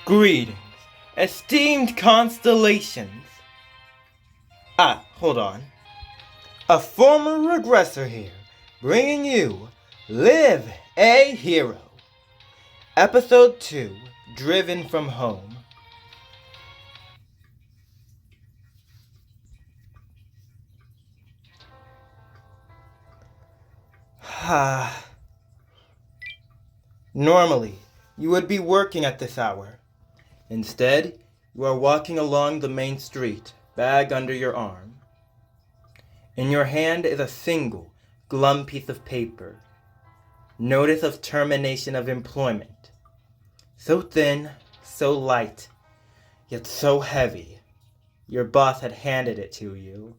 Greetings, esteemed constellations. Hold on. A former regressor here, bringing you Live a Hero. Episode 2, Driven from Home. Normally, you would be working at this hour. Instead, you are walking along the main street, bag under your arm. In your hand is a single, glum piece of paper. Notice of termination of employment. So thin, so light, yet so heavy. Your boss had handed it to you.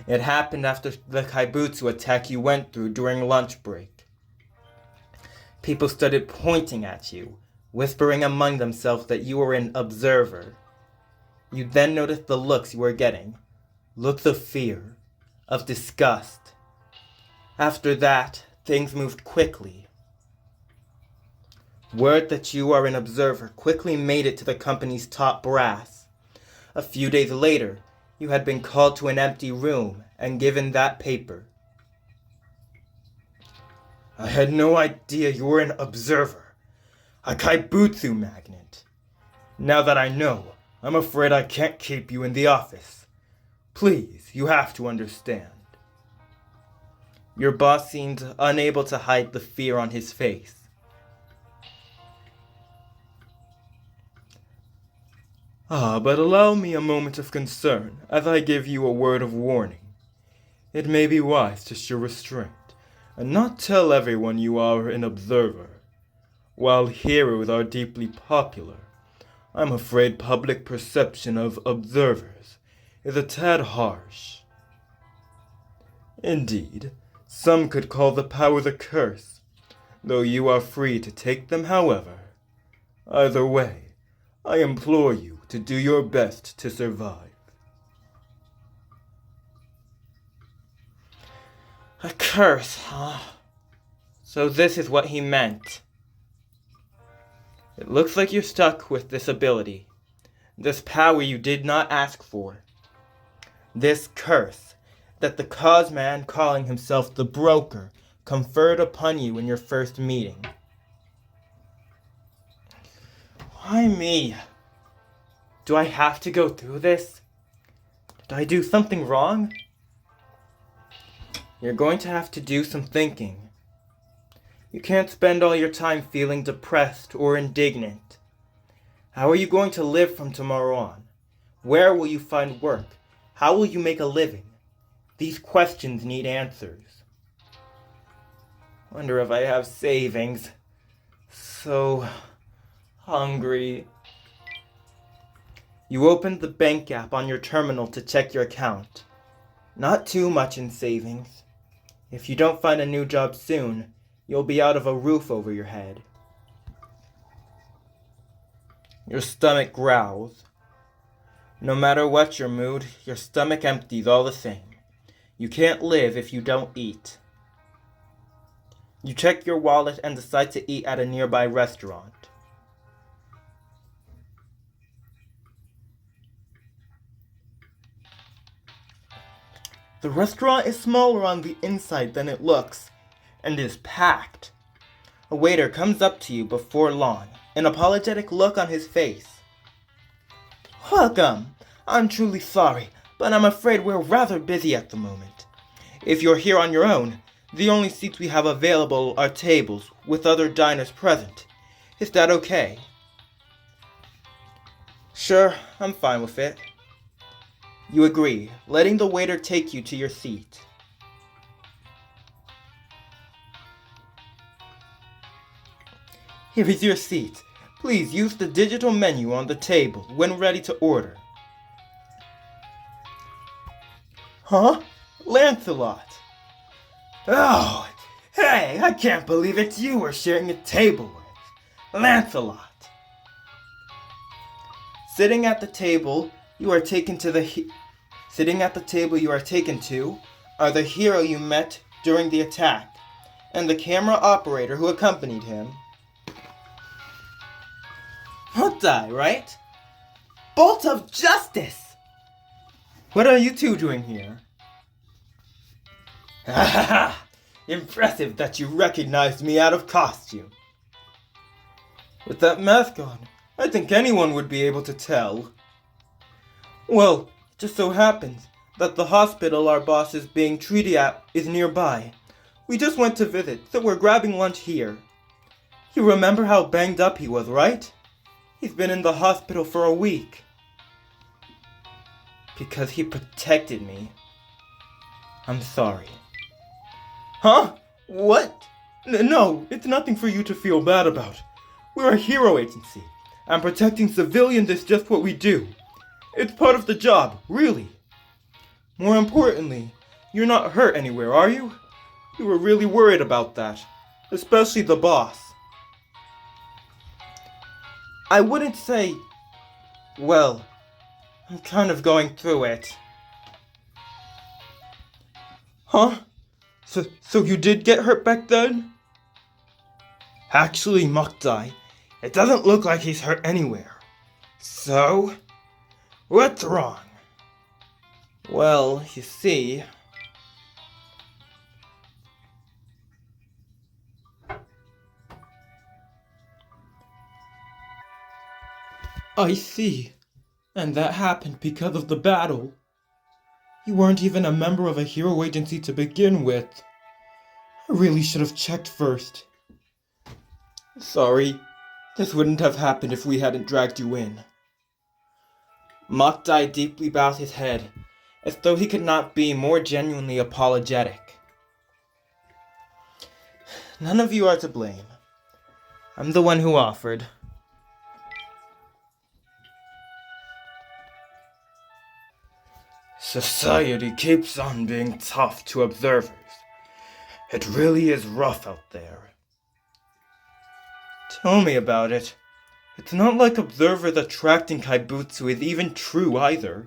It happened after the kaibutsu attack you went through during lunch break. People started pointing at you, whispering among themselves that you were an observer. You then noticed the looks you were getting. Looks of fear, of disgust. After that, things moved quickly. Word that you are an observer quickly made it to the company's top brass. A few days later, you had been called to an empty room and given that paper. I had no idea you were an observer, a kaibutsu magnet. Now that I know, I'm afraid I can't keep you in the office. Please, you have to understand. Your boss seemed unable to hide the fear on his face. But allow me a moment of concern as I give you a word of warning. It may be wise to show restraint and not tell everyone you are an observer. While heroes are deeply popular, I'm afraid public perception of observers is a tad harsh. Indeed, some could call the powers a curse, though you are free to take them however. Either way, I implore you to do your best to survive. A curse, huh? So this is what he meant. It looks like you're stuck with this ability. This power you did not ask for. This curse that the cause man calling himself the Broker conferred upon you in your first meeting. Why me? Do I have to go through this? Did I do something wrong? You're going to have to do some thinking. You can't spend all your time feeling depressed or indignant. How are you going to live from tomorrow on? Where will you find work? How will you make a living? These questions need answers. Wonder if I have savings. So hungry. You opened the bank app on your terminal to check your account. Not too much in savings. If you don't find a new job soon, you'll be out of a roof over your head. Your stomach growls. No matter what your mood, your stomach empties all the same. You can't live if you don't eat. You check your wallet and decide to eat at a nearby restaurant. The restaurant is smaller on the inside than it looks, and is packed. A waiter comes up to you before long, an apologetic look on his face. Welcome. I'm truly sorry, but I'm afraid we're rather busy at the moment. If you're here on your own, the only seats we have available are tables with other diners present. Is that okay? Sure, I'm fine with it. You agree, letting the waiter take you to your seat. Here is your seat. Please use the digital menu on the table when ready to order. Huh? Lancelot! Oh, hey, I can't believe it's you we're sharing a table with. Lancelot! Sitting at the table you are taken to are the hero you met during the attack, and the camera operator who accompanied him. Moktai, right? Bolt of Justice! What are you two doing here? Ha ha ha! Impressive that you recognized me out of costume. With that mask on, I think anyone would be able to tell. Well, it just so happens that the hospital our boss is being treated at is nearby. We just went to visit, so we're grabbing lunch here. You remember how banged up he was, right? He's been in the hospital for a week. Because he protected me. I'm sorry. Huh? What? No, it's nothing for you to feel bad about. We're a hero agency, and protecting civilians is just what we do. It's part of the job, really. More importantly, you're not hurt anywhere, are you? You were really worried about that, especially the boss. I wouldn't say... Well, I'm kind of going through it. Huh? So you did get hurt back then? Actually, Moktai, it doesn't look like he's hurt anywhere. So, what's wrong? Well, you see... I see. And that happened because of the battle. You weren't even a member of a hero agency to begin with. I really should have checked first. Sorry. This wouldn't have happened if we hadn't dragged you in. Moktai deeply bowed his head, as though he could not be more genuinely apologetic. None of you are to blame. I'm the one who offered. Society keeps on being tough to observers. It really is rough out there. Tell me about it. It's not like observers attracting Kaibutsu is even true either.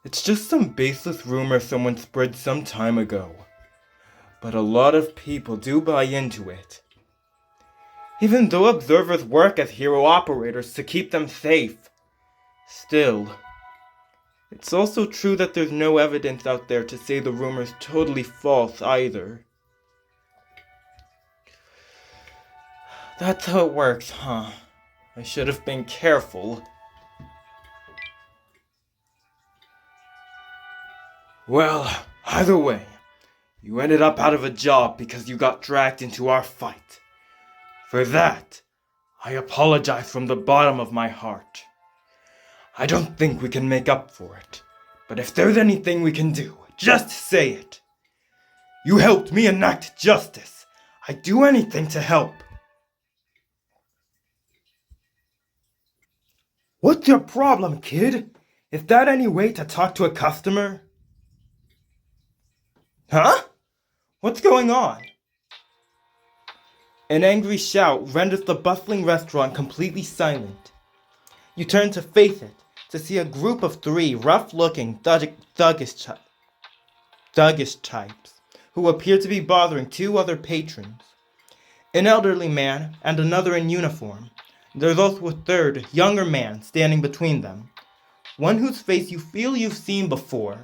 It's just some baseless rumor someone spread some time ago. But a lot of people do buy into it. Even though observers work as hero operators to keep them safe, still, it's also true that there's no evidence out there to say the rumor's totally false either. That's how it works, huh? I should have been careful. Well, either way, you ended up out of a job because you got dragged into our fight. For that, I apologize from the bottom of my heart. I don't think we can make up for it, but if there's anything we can do, just say it. You helped me enact justice. I'd do anything to help. What's your problem, kid? Is that any way to talk to a customer? Huh? What's going on? An angry shout renders the bustling restaurant completely silent. You turn to face it, to see a group of three rough-looking, thuggish types, who appear to be bothering two other patrons. An elderly man and another in uniform. There's also a third, younger man standing between them, one whose face you feel you've seen before.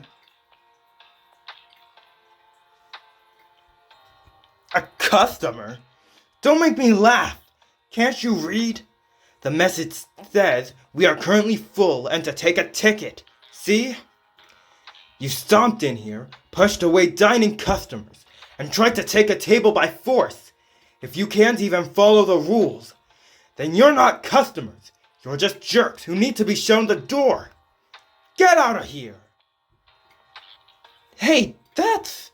A customer? Don't make me laugh! Can't you read? The message says we are currently full and to take a ticket. See? You stomped in here, pushed away dining customers, and tried to take a table by force. If you can't even follow the rules, then you're not customers. You're just jerks who need to be shown the door. Get out of here! Hey, it's...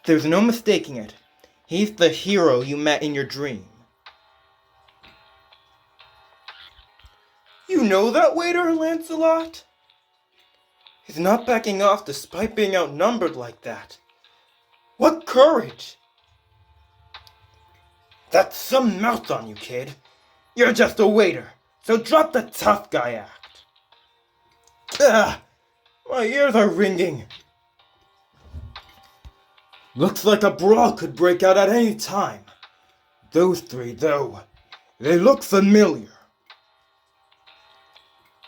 There's no mistaking it. He's the hero you met in your dream. You know that waiter, Lancelot? He's not backing off despite being outnumbered like that. What courage! That's some mouth on you, kid. You're just a waiter, so drop the tough guy act. Ugh, my ears are ringing. Looks like a brawl could break out at any time. Those three, though, they look familiar.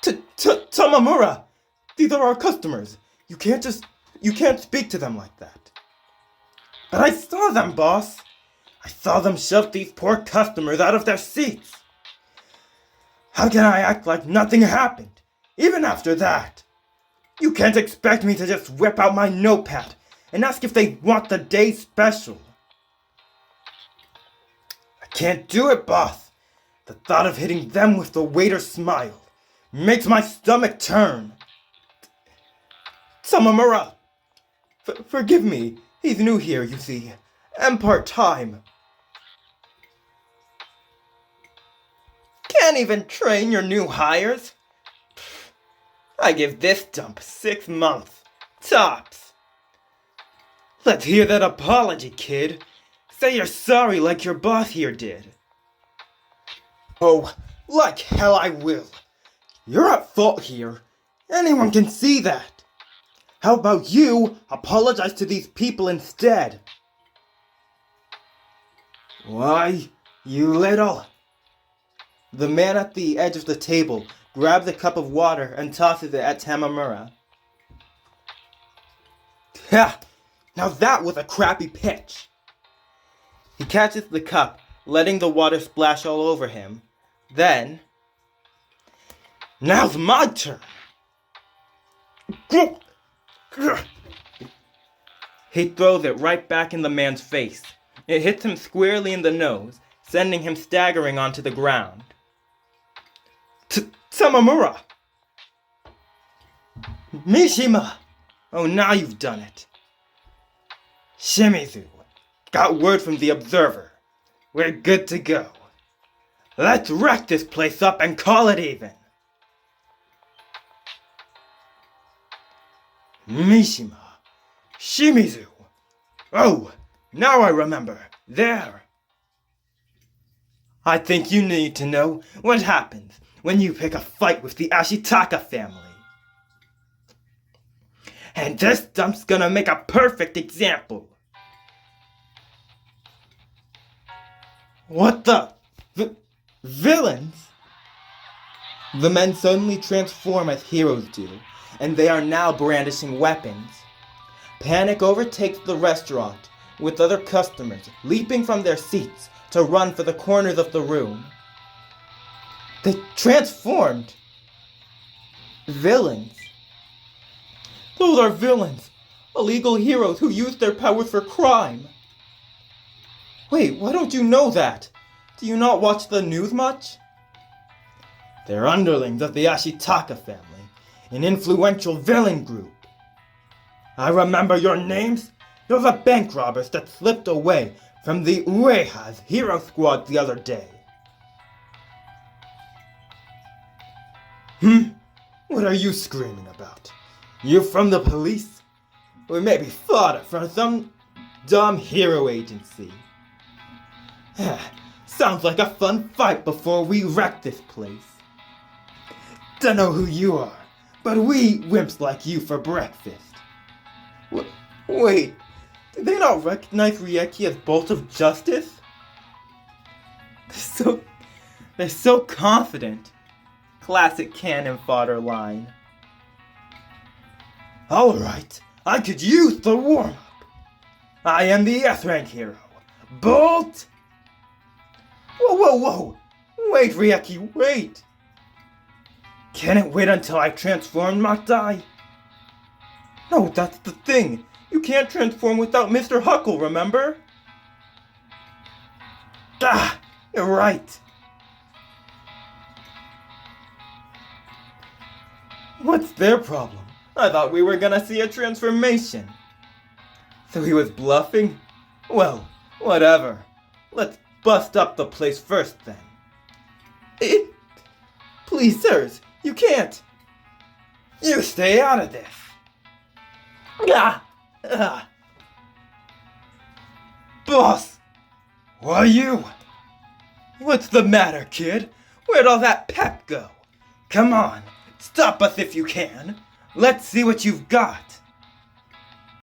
Tamamura! These are our customers. You can't speak to them like that. But I saw them, boss. I saw them shove these poor customers out of their seats. How can I act like nothing happened, even after that? You can't expect me to just whip out my notepad and ask if they want the day special. I can't do it, boss. The thought of hitting them with the waiter's smile makes my stomach turn. Tamamura! Forgive me. He's new here, you see, and part-time. Can't even train your new hires? I give this dump 6 months, tops. Let's hear that apology, kid. Say you're sorry like your boss here did. Oh, like hell I will. You're at fault here. Anyone can see that. How about you apologize to these people instead? Why, you little... The man at the edge of the table grabs a cup of water and tosses it at Tamamura. Ha! Now that was a crappy pitch. He catches the cup, letting the water splash all over him. Then... Now's my turn! He throws it right back in the man's face. It hits him squarely in the nose, sending him staggering onto the ground. Tamamura! Mishima! Oh, now you've done it. Shimizu, got word from the Observer. We're good to go. Let's wreck this place up and call it even. Mishima. Shimizu. Oh, now I remember. There. I think you need to know what happens when you pick a fight with the Ashitaka family. And this dump's gonna make a perfect example. What the? Villains? The men suddenly transform as heroes do, and they are now brandishing weapons. Panic overtakes the restaurant, with other customers leaping from their seats to run for the corners of the room. They transformed! Villains? Those are villains! Illegal heroes who use their powers for crime! Wait, why don't you know that? Do you not watch the news much? They're underlings of the Ashitaka family, an influential villain group. I remember your names. You're the bank robbers that slipped away from the Ueha's hero squad the other day. What are you screaming about? You from the police? Or maybe fodder from some dumb hero agency? Sounds like a fun fight before we wreck this place. Dunno who you are, but we eat wimps like you for breakfast. Wait, did they not recognize Rieki as Bolt of Justice? They're so confident. Classic cannon fodder line. Alright, I could use the warm-up. I am the S-rank hero, Bolt! Whoa! Wait, Rieki, wait! Can it wait until I transform, Matai? No, that's the thing. You can't transform without Mr. Huckle, remember? Ah, you're right. What's their problem? I thought we were gonna see a transformation. So he was bluffing? Well, whatever. Let's bust up the place first then. Please, sirs, you can't. You stay out of this. Boss! Why you? What's the matter, kid? Where'd all that pep go? Come on, stop us if you can. Let's see what you've got.